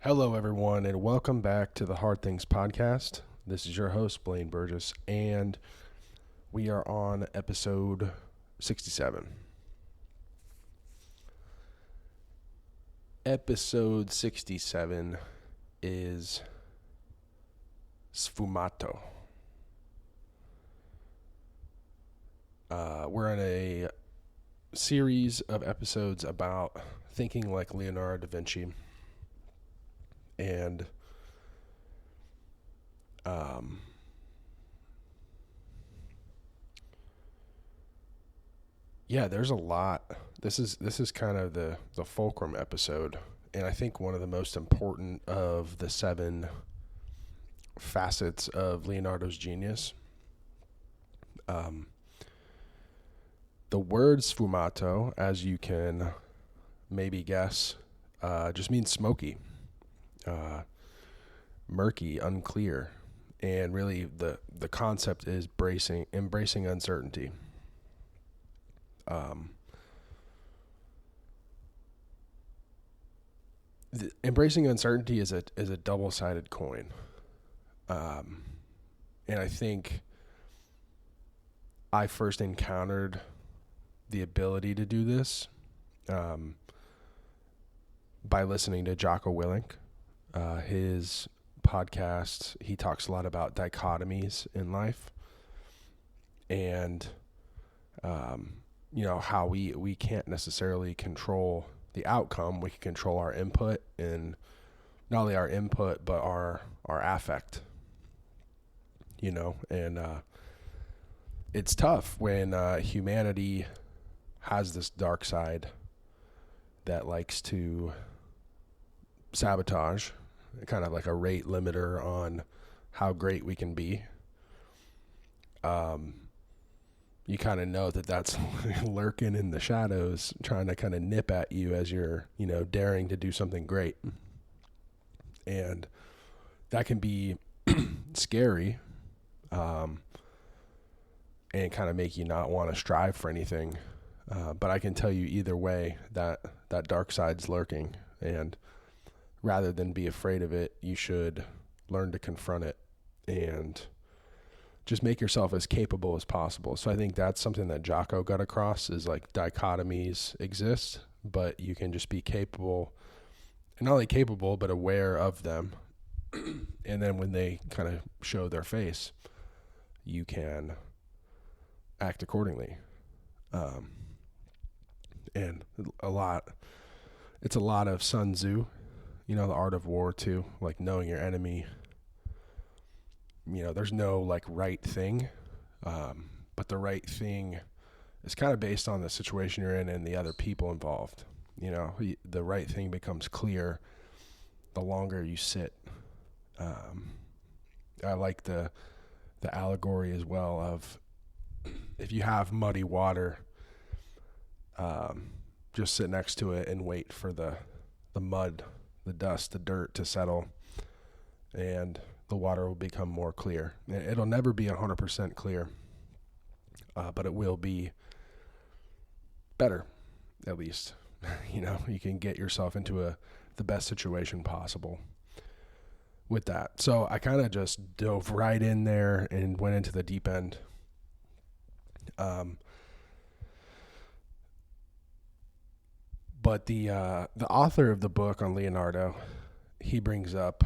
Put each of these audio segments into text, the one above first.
Hello, everyone, and welcome back to the Hard Things Podcast. This is your host, Blaine Burgess, and we are on episode 67. Episode 67 is sfumato. We're in a series of episodes about thinking like Leonardo da Vinci. And there's a lot. This is kind of the fulcrum episode, and I think one of the most important of the 7 facets of Leonardo's genius. The word sfumato, as you can maybe guess, just means smoky. Murky, unclear, and really the concept is embracing uncertainty. Embracing uncertainty is a double-sided coin, and I think I first encountered the ability to do this by listening to Jocko Willink. His podcast, he talks a lot about dichotomies in life, and how we can't necessarily control the outcome. We can control our input, and not only our input but our affect. And it's tough when humanity has this dark side that likes to sabotage, kind of like a rate limiter on how great we can be. You kind of know that that's lurking in the shadows, trying to kind of nip at you as you're, daring to do something great. And that can be scary, and kind of make you not want to strive for anything. But I can tell you either way that dark side's lurking, and rather than be afraid of it, you should learn to confront it and just make yourself as capable as possible. So I think that's something that Jocko got across, is like dichotomies exist, but you can just be capable, and not only capable, but aware of them. And then when they kind of show their face, you can act accordingly. And it's a lot of Sun Tzu, the art of war too, like knowing your enemy. There's no like right thing, but the right thing is kind of based on the situation you're in and the other people involved. The right thing becomes clear the longer you sit. I like the allegory as well of, if you have muddy water, just sit next to it and wait for the mud, the dust, the dirt to settle, and the water will become more clear. It'll never be 100% clear, but it will be better, at least. You can get yourself into the best situation possible with that. So I kind of just dove right in there and went into the deep end. But the author of the book on Leonardo, he brings up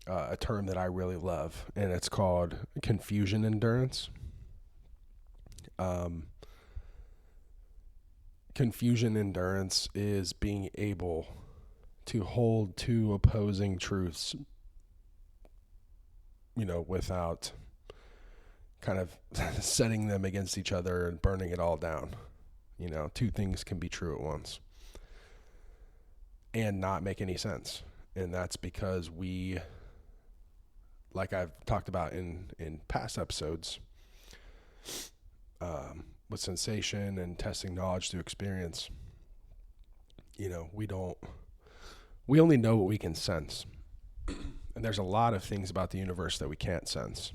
a term that I really love, and it's called confusion endurance. Confusion endurance is being able to hold 2 opposing truths, without kind of setting them against each other and burning it all down. 2 things can be true at once and not make any sense. And that's because we, like I've talked about in past episodes, with sensation and testing knowledge through experience, we only know what we can sense. And there's a lot of things about the universe that we can't sense.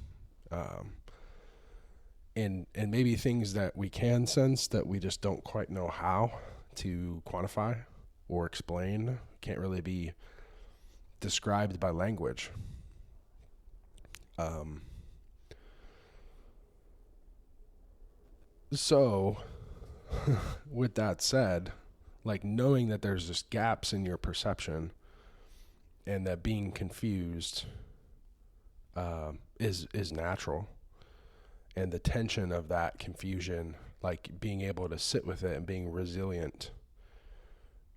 And maybe things that we can sense that we just don't quite know how to quantify or explain. Can't really be described by language. So with that said, like knowing that there's just gaps in your perception and that being confused is natural, and the tension of that confusion, like being able to sit with it and being resilient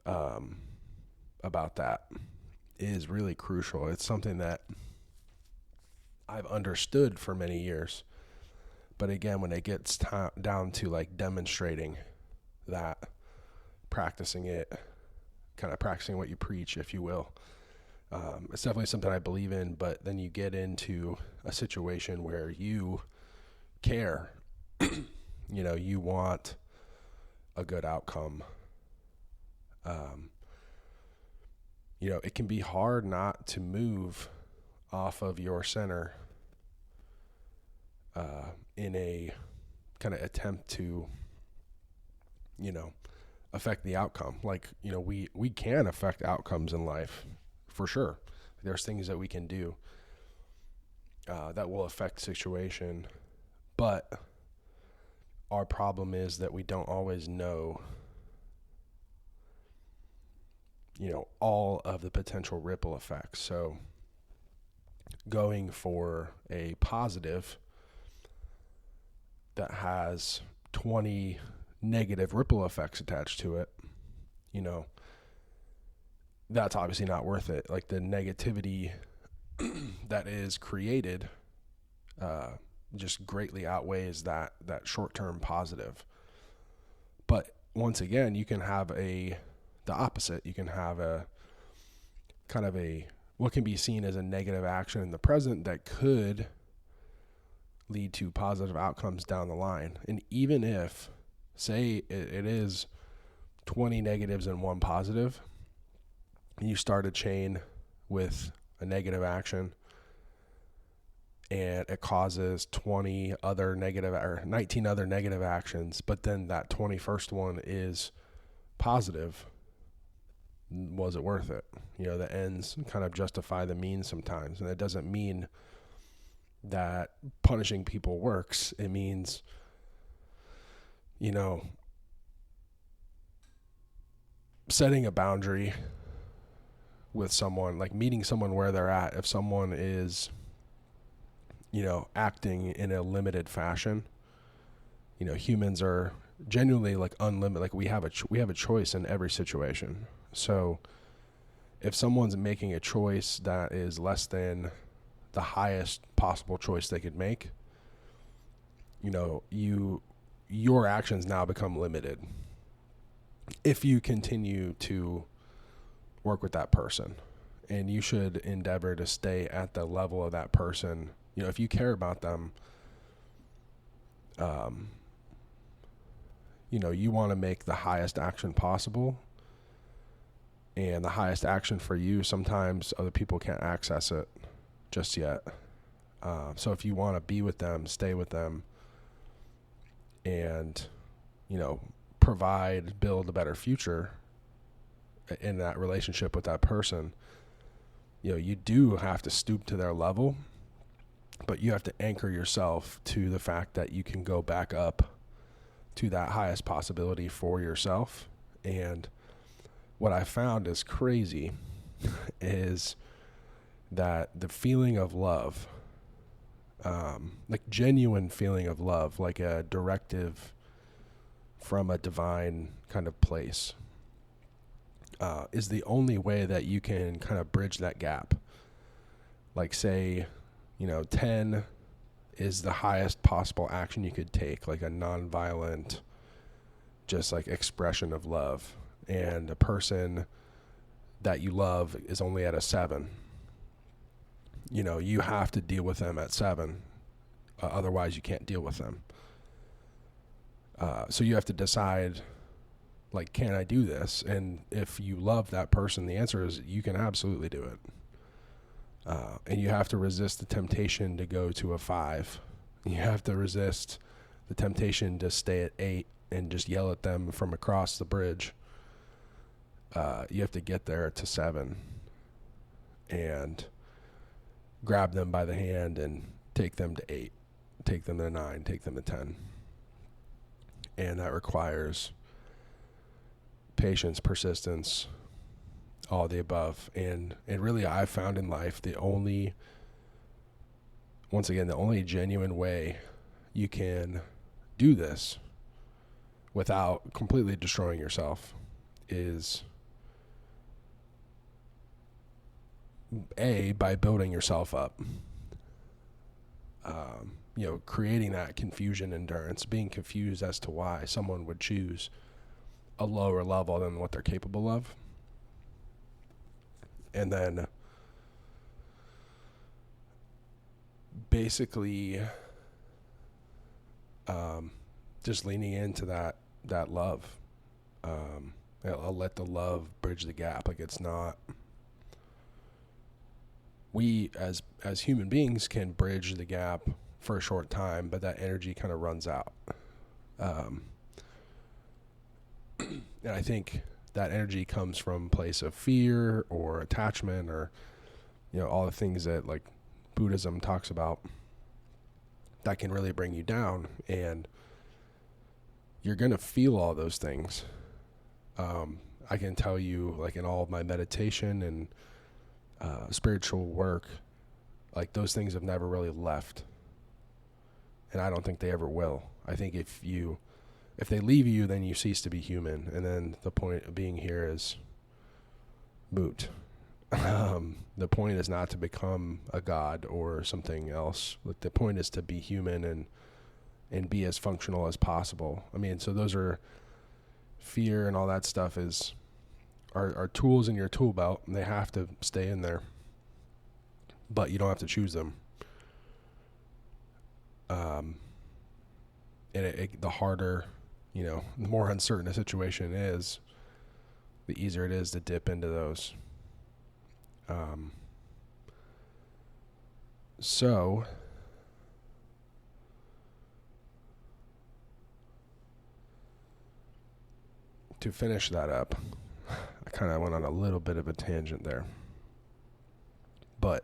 about that is really crucial. It's something that I've understood for many years, but again, when it gets down to like demonstrating that, practicing it, kind of practicing what you preach, if you will, it's definitely something I believe in. But then you get into a situation where you care, you want a good outcome. It can be hard not to move off of your center in a kind of attempt to, affect the outcome. Like, we can affect outcomes in life for sure. There's things that we can do that will affect situation, but our problem is that we don't always know, all of the potential ripple effects. So going for a positive that has 20 negative ripple effects attached to it, that's obviously not worth it. Like the negativity that is created just greatly outweighs that short-term positive. But once again, you can have the opposite. You can have a kind of what can be seen as a negative action in the present that could lead to positive outcomes down the line. And even if, say, it is 20 negatives and one positive, and you start a chain with a negative action, and it causes 20 other negative or 19 other negative actions, but then that 21st one is positive, was it worth it? The ends kind of justify the means sometimes. And that doesn't mean that punishing people works. It means, setting a boundary with someone, like meeting someone where they're at. If someone is, acting in a limited fashion, humans are genuinely like unlimited. Like we have a choice in every situation. So if someone's making a choice that is less than the highest possible choice they could make, your actions now become limited if you continue to work with that person. And you should endeavor to stay at the level of that person. If you care about them, you want to make the highest action possible. And the highest action for you, sometimes other people can't access it just yet. So if you want to be with them, stay with them, and, build a better future in that relationship with that person, you do have to stoop to their level, but you have to anchor yourself to the fact that you can go back up to that highest possibility for yourself. And what I found is crazy is that the feeling of love, like genuine feeling of love, like a directive from a divine kind of place, is the only way that you can kind of bridge that gap. Like say, 10 is the highest possible action you could take, like a nonviolent, just like expression of love. And a person that you love is only at a 7. You have to deal with them at 7. Otherwise you can't deal with them. So you have to decide, like, can I do this? And if you love that person, the answer is you can absolutely do it. And you have to resist the temptation to go to a 5. You have to resist the temptation to stay at 8 and just yell at them from across the bridge. You have to get there to 7. and grab them by the hand and take them to 8, take them to 9, take them to 10. And that requires patience, persistence, all the above. And really, I've found in life the only genuine way you can do this without completely destroying yourself is by building yourself up. Creating that confusion endurance, being confused as to why someone would choose a lower level than what they're capable of. And then basically just leaning into that love. I'll let the love bridge the gap. Like, it's not, we as human beings can bridge the gap for a short time, but that energy kind of runs out. And I think that energy comes from a place of fear or attachment, or all the things that like Buddhism talks about that can really bring you down. And you're going to feel all those things. I can tell you, like, in all of my meditation and spiritual work, like, those things have never really left. And I don't think they ever will. I think if they leave you, then you cease to be human. And then the point of being here is moot. The point is not to become a god or something else. Like, the point is to be human and be as functional as possible. I mean, so those are fear and all that stuff are tools in your tool belt, and they have to stay in there, but you don't have to choose them. And the harder, the more uncertain a situation is, the easier it is to dip into those. So to finish that up, I kind of went on a little bit of a tangent there. But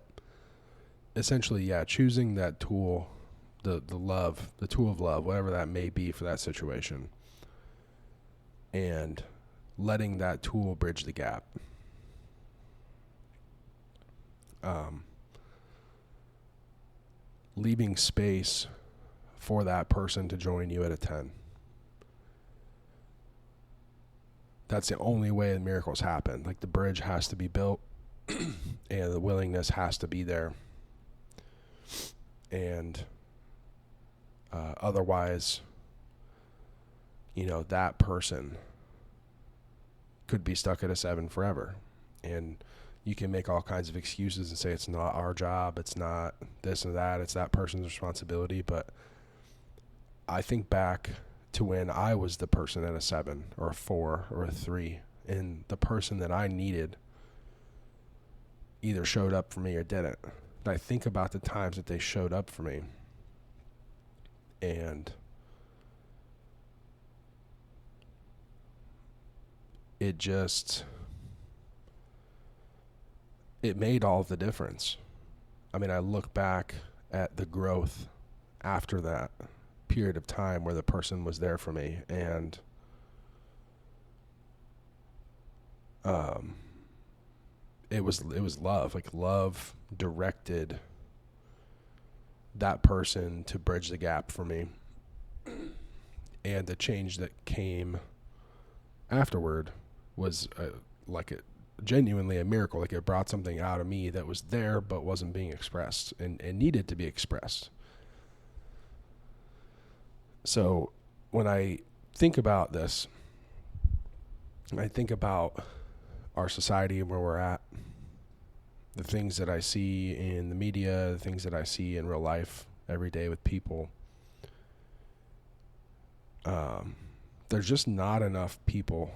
essentially, yeah, choosing that tool, the love, the tool of love, whatever that may be for that situation, and letting that tool bridge the gap. Leaving space for that person to join you at a 10. That's the only way miracles happen. Like, the bridge has to be built and the willingness has to be there. And otherwise, that person could be stuck at a 7 forever. And you can make all kinds of excuses and say it's not our job, it's not this and that, it's that person's responsibility. But I think back to when I was the person at a 7 or a 4 or a 3, and the person that I needed either showed up for me or didn't. And I think about the times that they showed up for me, and it made all the difference. I mean, I look back at the growth after that period of time where the person was there for me, and it was love. Like, love directed that person to bridge the gap for me, and the change that came afterward was genuinely a miracle. Like, it brought something out of me that was there but wasn't being expressed and needed to be expressed. So when I think about this, I think about our society and where we're at, the things that I see in the media, the things that I see in real life every day with people. There's just not enough people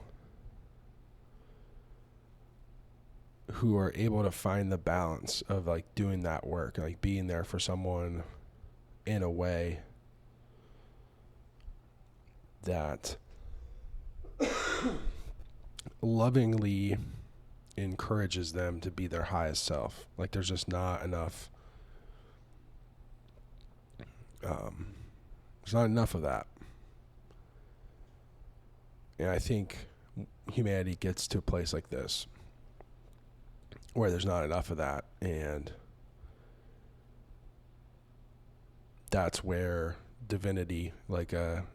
who are able to find the balance of, like, doing that work, like being there for someone in a way that lovingly encourages them to be their highest self. Like there's just not enough, there's not enough of that. And I think humanity gets to a place like this where there's not enough of that, and that's where divinity, like a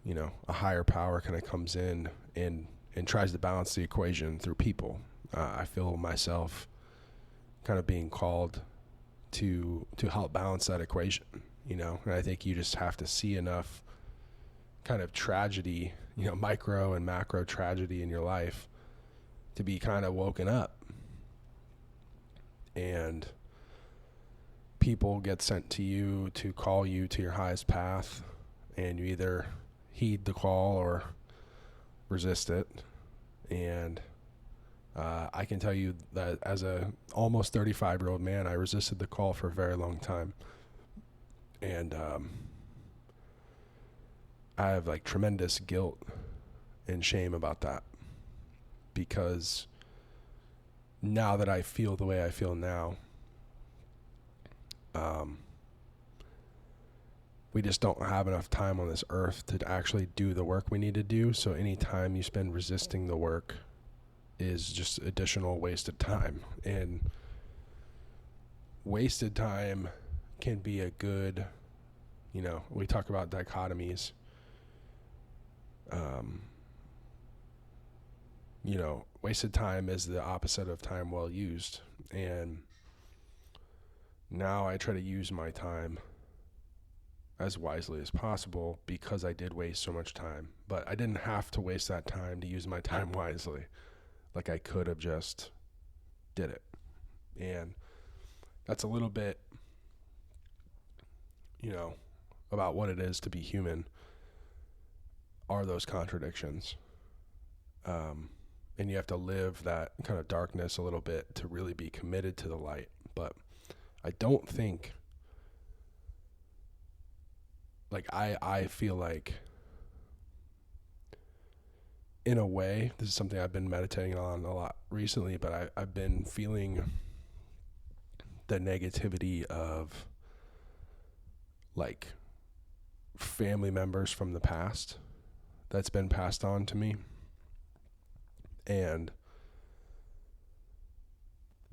higher power, kind of comes in and tries to balance the equation through people. I feel myself kind of being called to help balance that equation, and I think you just have to see enough kind of tragedy, micro and macro tragedy in your life to be kind of woken up. And people get sent to you to call you to your highest path, and you either heed the call or resist it. And I can tell you that as a almost 35-year-old man, I resisted the call for a very long time. And I have like tremendous guilt and shame about that, because now that I feel the way I feel now, we just don't have enough time on this earth to actually do the work we need to do. So any time you spend resisting the work is just additional wasted time. And wasted time can be a good, we talk about dichotomies. Wasted time is the opposite of time well used. And now I try to use my time as wisely as possible, because I did waste so much time. But I didn't have to waste that time to use my time wisely. Like I could have just did it. And that's a little bit, about what it is to be human, are those contradictions. And you have to live that kind of darkness a little bit to really be committed to the light. But I don't think, like, I feel like, in a way, this is something I've been meditating on a lot recently, but I've been feeling the negativity of, like, family members from the past that's been passed on to me. And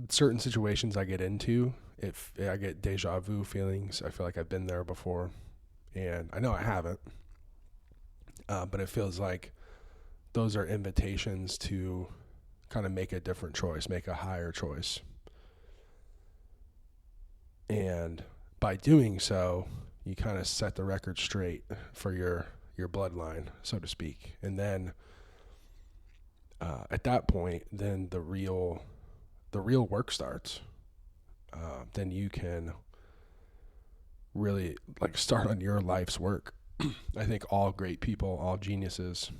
certain situations I get into, I get deja vu feelings. I feel like I've been there before, and I know I haven't, but it feels like those are invitations to kind of make a different choice, make a higher choice. And by doing so, you kind of set the record straight for your bloodline, so to speak. And then at that point, then the real work starts. Then you can really like start on your life's work. I think all great people, all geniuses,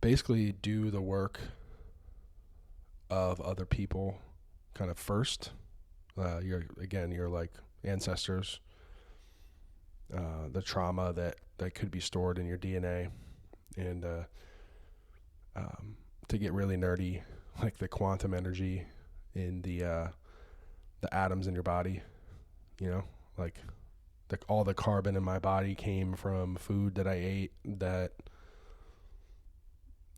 basically do the work of other people kind of first. Your like ancestors, the trauma that could be stored in your DNA, and to get really nerdy, like the quantum energy in the atoms in your body, like all the carbon in my body came from food that I ate that,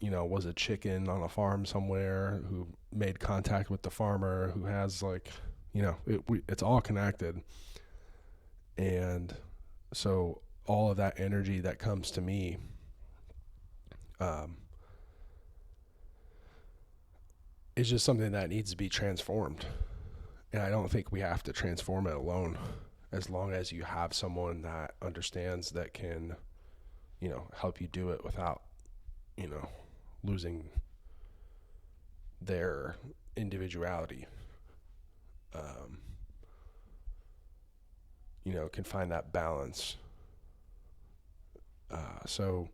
was a chicken on a farm somewhere who made contact with the farmer who has like, it's all connected. And so all of that energy that comes to me, is just something that needs to be transformed. And I don't think we have to transform it alone, as long as you have someone that understands, that can, help you do it without, losing their individuality. Can find that balance. So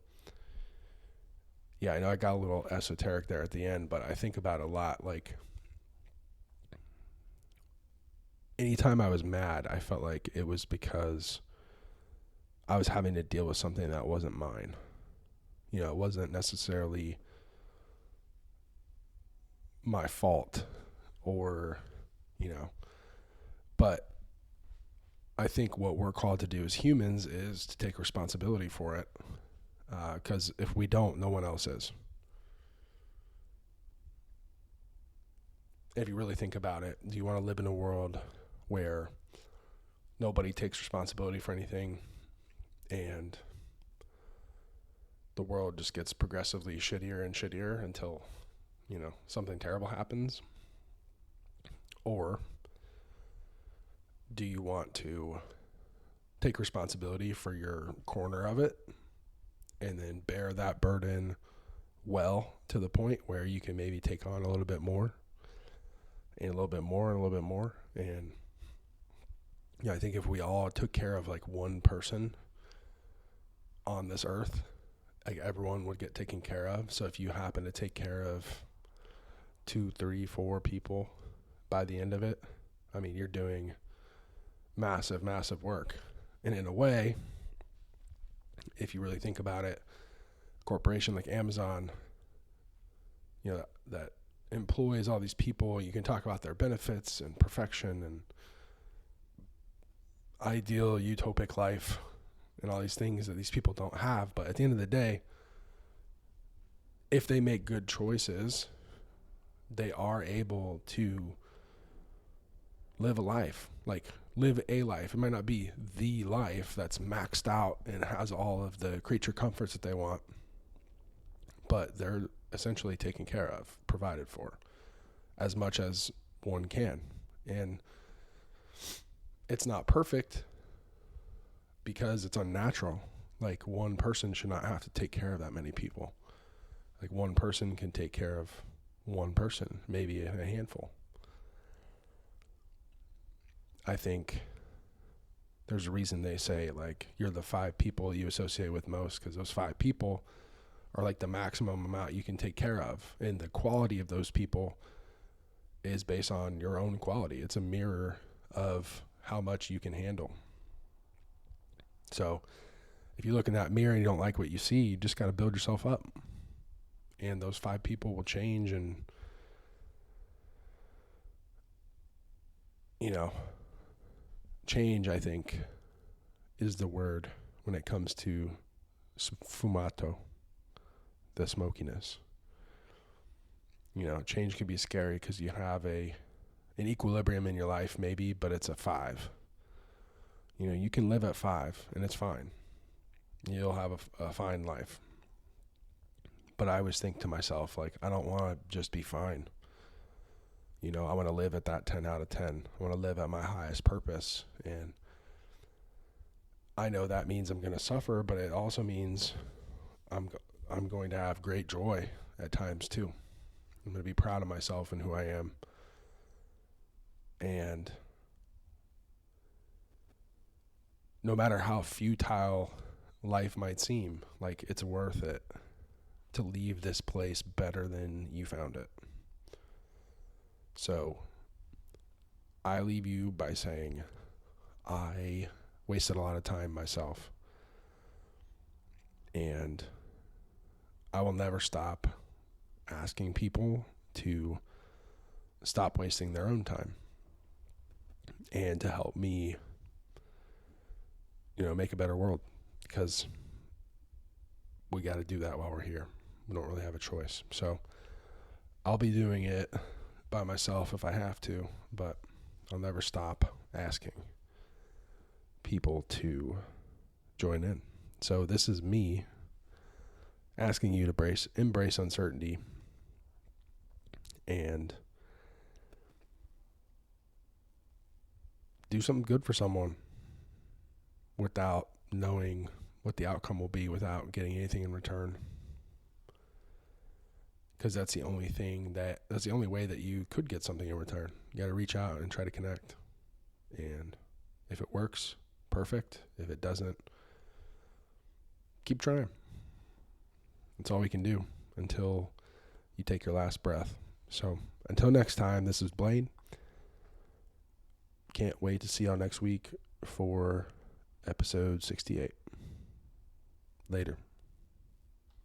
yeah, I know I got a little esoteric there at the end, but I think about it a lot. Like, anytime I was mad, I felt like it was because I was having to deal with something that wasn't mine. It wasn't necessarily my fault or, but I think what we're called to do as humans is to take responsibility for it. Because if we don't, no one else is. If you really think about it, do you want to live in a world where nobody takes responsibility for anything and the world just gets progressively shittier and shittier until, something terrible happens? Or do you want to take responsibility for your corner of it and then bear that burden well to the point where you can maybe take on a little bit more and a little bit more and a little bit more? And I think if we all took care of like one person on this earth, like everyone would get taken care of. So if you happen to take care of 2, 3, 4 people by the end of it, I mean, you're doing massive, massive work. And in a way, if you really think about it, a corporation like Amazon, that employs all these people, you can talk about their benefits and perfection and ideal utopic life and all these things that these people don't have. But at the end of the day, if they make good choices, they are able to live a life. It might not be the life that's maxed out and has all of the creature comforts that they want, but they're essentially taken care of, provided for, as much as one can. And it's not perfect because it's unnatural. Like, one person should not have to take care of that many people. Like, one person can take care of one person, maybe a handful. I think there's a reason they say, like, you're the 5 people you associate with most, because those 5 people are like the maximum amount you can take care of. And the quality of those people is based on your own quality. It's a mirror of how much you can handle. So if you look in that mirror and you don't like what you see, you just got to build yourself up. And those 5 people will change. And, change, I think, is the word when it comes to sfumato, the smokiness. Change can be scary because you have an equilibrium in your life maybe, but it's a 5. You can live at 5 and it's fine. You'll have a fine life. But I always think to myself, like, I don't want to just be fine. I want to live at that 10 out of 10. I want to live at my highest purpose. And I know that means I'm going to suffer, but it also means I'm going to have great joy at times too. I'm going to be proud of myself and who I am. And no matter how futile life might seem, like, it's worth it to leave this place better than you found it. So I leave you by saying I wasted a lot of time myself, and I will never stop asking people to stop wasting their own time and to help me, make a better world, because we got to do that while we're here. We don't really have a choice. So I'll be doing it by myself if I have to, but I'll never stop asking people to join in. So this is me asking you to embrace uncertainty and do something good for someone without knowing what the outcome will be, without getting anything in return. Because that's the only way that you could get something in return. You got to reach out and try to connect. And if it works, perfect. If it doesn't, keep trying. That's all we can do until you take your last breath. So until next time, this is Blaine. Can't wait to see y'all next week for episode 68. Later.